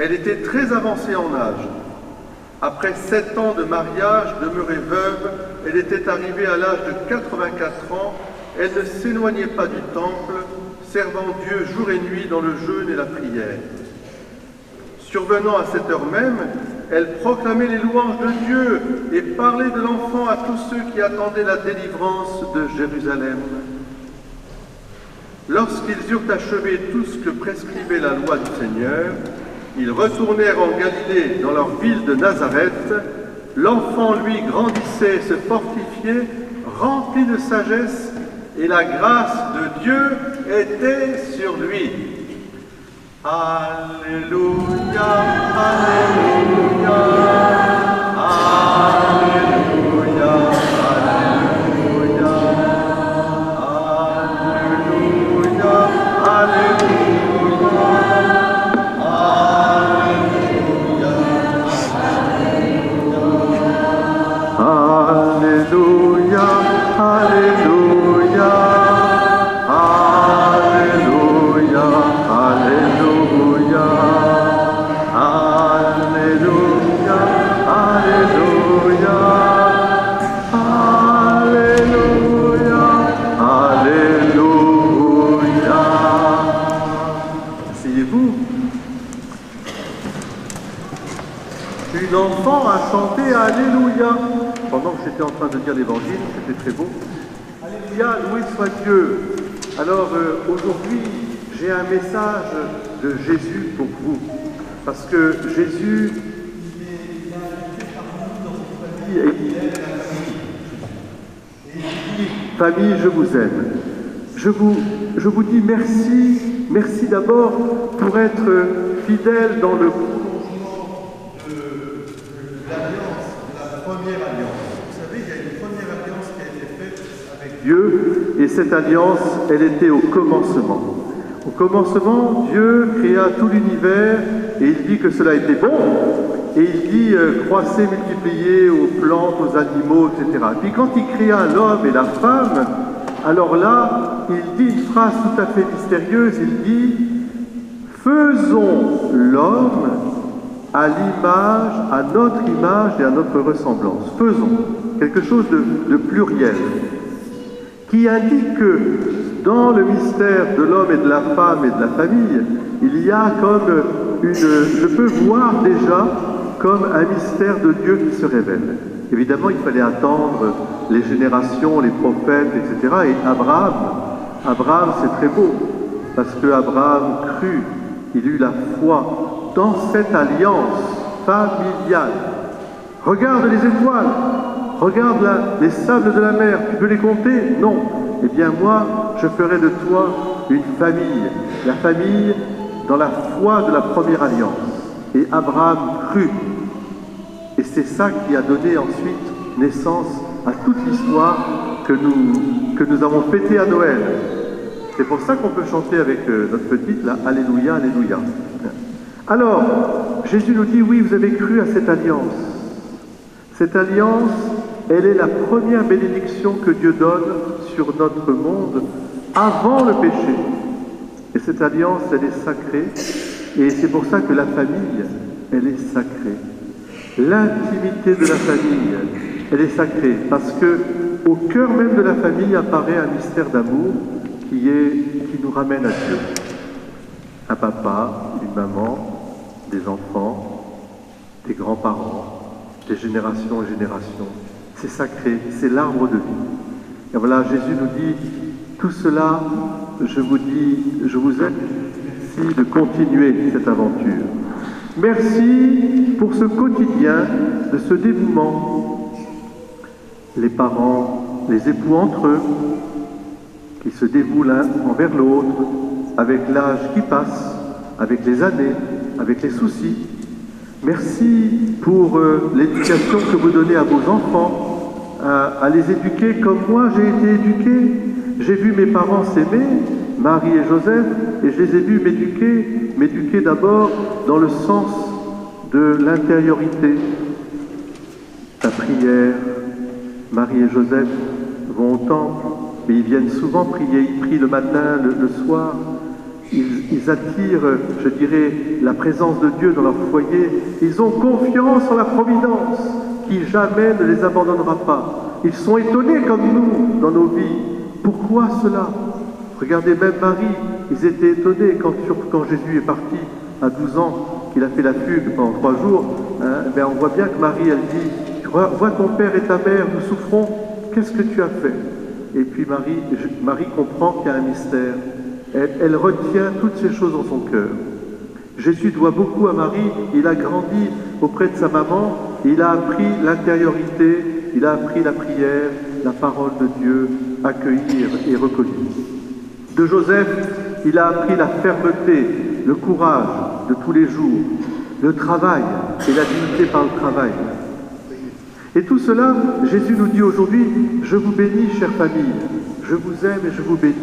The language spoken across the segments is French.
Elle était très avancée en âge. Après 7 ans de mariage, demeurée veuve, elle était arrivée à l'âge de 84 ans. Elle ne s'éloignait pas du temple, servant Dieu jour et nuit dans le jeûne et la prière. Survenant à cette heure même, elle proclamait les louanges de Dieu et parlait de l'enfant à tous ceux qui attendaient la délivrance de Jérusalem. Lorsqu'ils eurent achevé tout ce que prescrivait la loi du Seigneur, ils retournèrent en Galilée, dans leur ville de Nazareth. L'enfant, lui, grandissait et se fortifiait, rempli de sagesse, et la grâce de Dieu était sur lui. Alléluia, Alléluia, Alléluia, Alléluia, Alléluia, Alléluia, Alléluia, Alléluia, Alléluia, Alléluia, Alléluia, Alléluia, Alléluia. Asseyez-vous. Une enfant a chanté Alléluia. Pendant que j'étais en train de dire l'évangile, c'était très beau. Alléluia, loué soit Dieu. Alors aujourd'hui, j'ai un message de Jésus pour vous. Parce que Jésus, il est invité parmi nous dans cette famille et il aime la famille. Et il dit, famille, je vous aime. Je vous dis merci, merci d'abord pour être fidèle dans le prolongement de l'alliance, de la première alliance. Vous savez, il y a une première alliance qui a été faite avec Dieu, et cette alliance, elle était au commencement. Au commencement, Dieu créa tout l'univers, et il dit que cela était bon, et il dit croissez, multipliez aux plantes, aux animaux, etc. Et puis quand il créa l'homme et la femme, alors là, il dit une phrase tout à fait mystérieuse, il dit « Faisons l'homme à l'image, à notre image et à notre ressemblance. » Faisons, quelque chose de pluriel, qui indique que dans le mystère de l'homme et de la femme et de la famille, il y a comme je peux voir déjà comme un mystère de Dieu qui se révèle. Évidemment, il fallait attendre les générations, les prophètes, etc. Et Abraham, c'est très beau, parce que Abraham crut, il eut la foi dans cette alliance familiale. Regarde les étoiles, regarde les sables de la mer, tu peux les compter? Non. Eh bien moi, je ferai de toi une famille, la famille dans la foi de la première alliance. Et Abraham crut. Et c'est ça qui a donné ensuite naissance à toute l'histoire que nous avons fêtée à Noël. C'est pour ça qu'on peut chanter avec notre petite, là, Alléluia, Alléluia. Alors, Jésus nous dit, oui, vous avez cru à cette alliance. Cette alliance, elle est la première bénédiction que Dieu donne sur notre monde avant le péché. Et cette alliance, elle est sacrée. Et c'est pour ça que la famille, elle est sacrée. L'intimité de la famille, elle est sacrée, parce que au cœur même de la famille apparaît un mystère d'amour qui nous ramène à Dieu. Un papa, une maman, des enfants, des grands-parents, des générations et générations. C'est sacré, c'est l'arbre de vie. Et voilà, Jésus nous dit, tout cela, je vous aime, merci de continuer cette aventure. Merci pour ce quotidien de ce dévouement. Les parents, les époux entre eux, qui se dévouent l'un envers l'autre, avec l'âge qui passe, avec les années, avec les soucis. Merci pour l'éducation que vous donnez à vos enfants, à les éduquer comme moi j'ai été éduqué. J'ai vu mes parents s'aimer, Marie et Joseph, et je les ai vus m'éduquer d'abord dans le sens de l'intériorité. La prière, Marie et Joseph vont au temple, mais ils viennent souvent prier, ils prient le matin, le soir. ils attirent, je dirais, la présence de Dieu dans leur foyer. Ils ont confiance en la providence qui jamais ne les abandonnera pas. Ils sont étonnés comme nous dans nos vies. Pourquoi cela? Regardez même Marie, ils étaient étonnés quand Jésus est parti à 12 ans, qu'il a fait la fugue pendant 3 jours. Ben on voit bien que Marie, elle dit, vois ton père et ta mère, nous souffrons, qu'est-ce que tu as fait? Et puis Marie comprend qu'il y a un mystère. Elle retient toutes ces choses dans son cœur. Jésus doit beaucoup à Marie, il a grandi auprès de sa maman, il a appris l'intériorité, il a appris la prière, la parole de Dieu, accueillir et reconnaître. De Joseph, il a appris la fermeté, le courage de tous les jours, le travail et la dignité par le travail. Et tout cela, Jésus nous dit aujourd'hui, je vous bénis, chère famille, je vous aime et je vous bénis.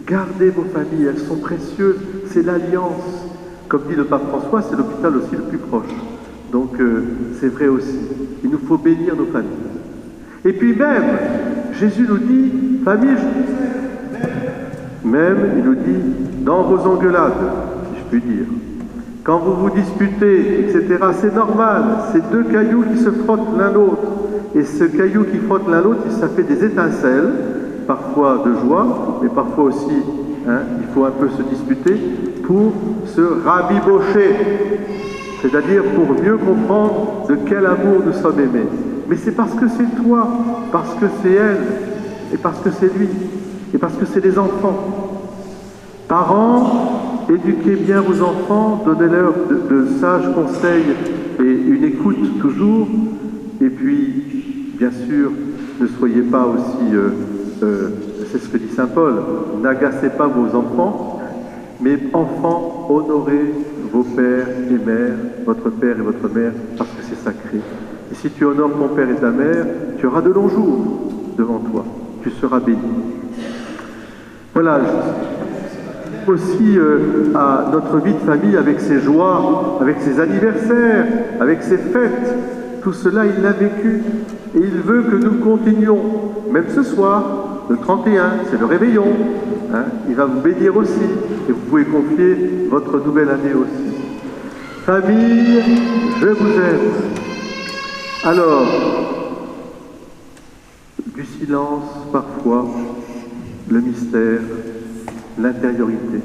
Gardez vos familles, elles sont précieuses, c'est l'alliance. Comme dit le pape François, c'est l'hôpital aussi le plus proche. Donc c'est vrai aussi, il nous faut bénir nos familles. Et puis même, Jésus nous dit, famille, je vous aime. Même, il nous dit, dans vos engueulades, si je puis dire, quand vous vous disputez, etc., c'est normal, c'est 2 cailloux qui se frottent l'un l'autre. Et ce caillou qui frotte l'un l'autre, ça fait des étincelles, parfois de joie, mais parfois aussi, il faut un peu se disputer pour se rabibocher, c'est-à-dire pour mieux comprendre de quel amour nous sommes aimés. Mais c'est parce que c'est toi, parce que c'est elle, et parce que c'est lui, et parce que c'est les enfants. Parents, éduquez bien vos enfants, donnez-leur de sages conseils et une écoute toujours. Et puis, bien sûr, ne soyez pas aussi, c'est ce que dit saint Paul, n'agacez pas vos enfants, mais enfants, honorez vos pères et mères, votre père et votre mère, parce que c'est sacré. Et si tu honores ton père et ta mère, tu auras de longs jours devant toi, tu seras béni. Voilà, aussi à notre vie de famille avec ses joies, avec ses anniversaires, avec ses fêtes. Tout cela, il l'a vécu et il veut que nous continuions. Même ce soir, le 31, c'est le réveillon. Il va vous bénir aussi et vous pouvez confier votre nouvelle année aussi. Famille, je vous aime. Alors, du silence parfois, le mystère, l'intériorité,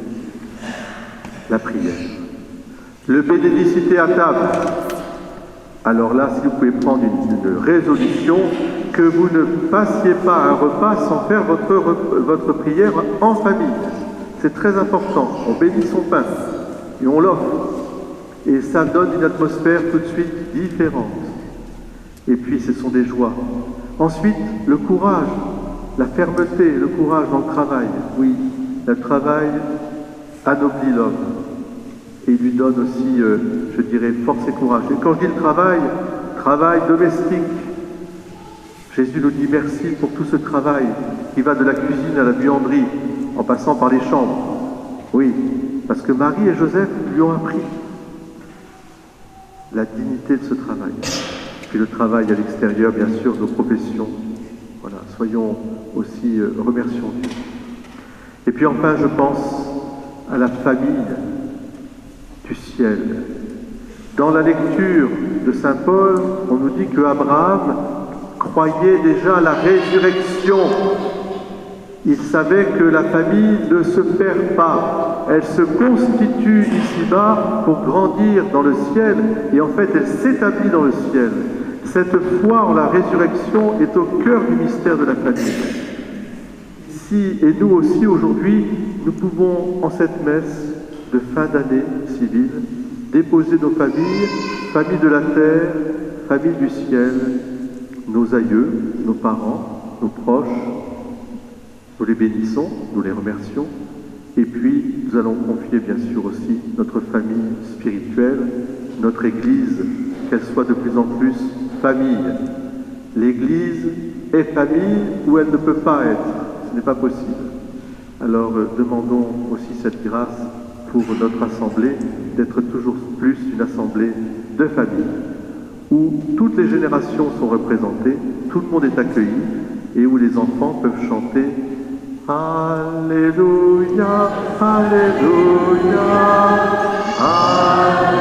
la prière. Le bénédicité à table. Alors là, si vous pouvez prendre une résolution, que vous ne passiez pas un repas sans faire votre prière en famille. C'est très important. On bénit son pain et on l'offre. Et ça donne une atmosphère tout de suite différente. Et puis, ce sont des joies. Ensuite, le courage, la fermeté, le courage dans le travail. Oui, le travail anoblit l'homme. Et il lui donne aussi, je dirais, force et courage. Et quand je dis le travail domestique, Jésus nous dit merci pour tout ce travail qui va de la cuisine à la buanderie, en passant par les chambres. Oui, parce que Marie et Joseph lui ont appris la dignité de ce travail. Puis le travail à l'extérieur, bien sûr, nos professions. Voilà, soyons aussi, remercions Dieu. Et puis enfin, je pense à la famille du ciel. Dans la lecture de saint Paul, on nous dit que Abraham croyait déjà à la résurrection. Il savait que la famille ne se perd pas. Elle se constitue ici-bas pour grandir dans le ciel et en fait elle s'établit dans le ciel. Cette foi en la résurrection est au cœur du mystère de la famille. Si, et nous aussi aujourd'hui, nous pouvons en cette messe de fin d'année civile déposer nos familles, familles de la terre, familles du ciel, nos aïeux, nos parents, nos proches. Nous les bénissons, nous les remercions, et puis nous allons confier bien sûr aussi notre famille spirituelle, notre Église, qu'elle soit de plus en plus famille. L'Église est famille où elle ne peut pas être, ce n'est pas possible. Alors demandons aussi cette grâce pour notre assemblée, d'être toujours plus une assemblée de famille, où toutes les générations sont représentées, tout le monde est accueilli, et où les enfants peuvent chanter Alléluia, Alléluia, Alléluia.